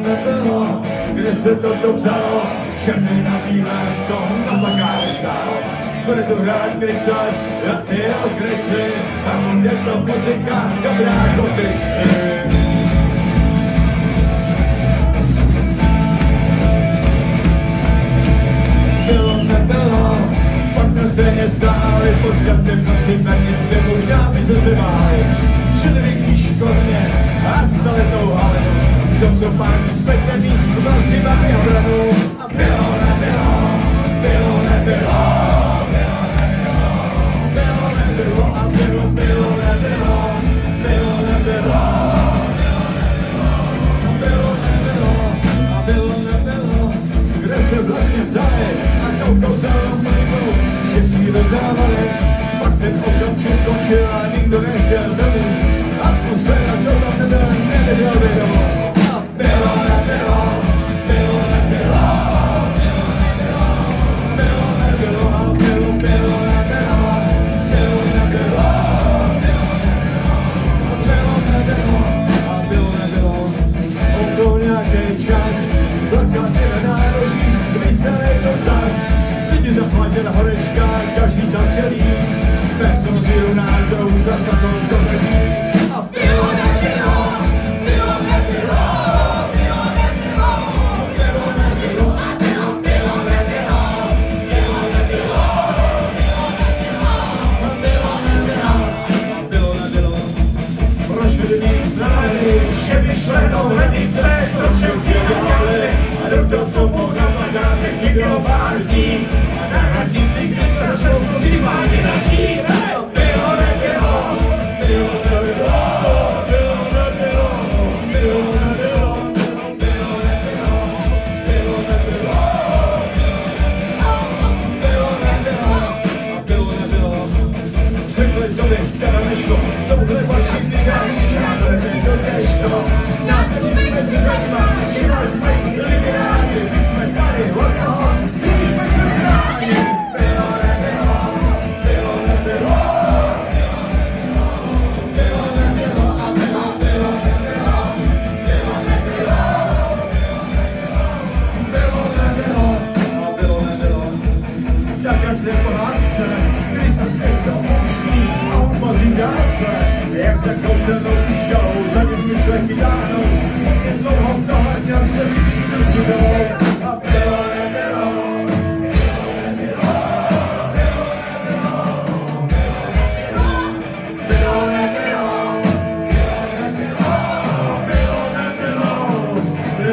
nebylo, kde se toto vzalo, černý na bílém, to na plakátě stálo. Bude tu hrát krysač, a ty okresy, tam bude to muzika, dobrá jako ty jsi. Nebylo, pak se nestáli, pod žadným noci ve městě možná by se zryváli. Střeli vyklíš korně a stali tou halenu. Kdo co pán zpět mít, vlasy máme obranu. A bylo, nebylo, bylo, nebylo, bylo, nebylo, a bylo, nebylo, bylo, nebylo, a bylo, nebylo, kde se vlastně vzali a toukou celou muzikou šestí rozdávali. Pak ten okamžik skončil a nikdo nechtěl domů. Atmosféra to tam nevěděl by domů. A bylo, nebylo, bylo, nebylo, bylo, nebylo, a bylo, nebylo, bylo, nebylo, a bylo, nebylo. Okolo nějaký čas, plakáty na nároží, vysely to zas. Lidi zaplatila horečka, každý tam chtěl jít. Bez rozdílu názorů za sebou zodrží. A bylo, nebylo, bylo, nebylo, bylo, nebylo, bylo, nebylo, a bylo, nebylo, bylo, nebylo, a bylo, nebylo. Prošli víc strany, že vyšlenou hranice, točilky dělali a do tomu na plakátech chybělo pár dní. A na radnici, kdy se šel zřímání na tím. S touhle vaší vydáší, ale je to těžko. Nás vůbec nezajímá, že nás mají lidi rádi, my jsme tady od toho.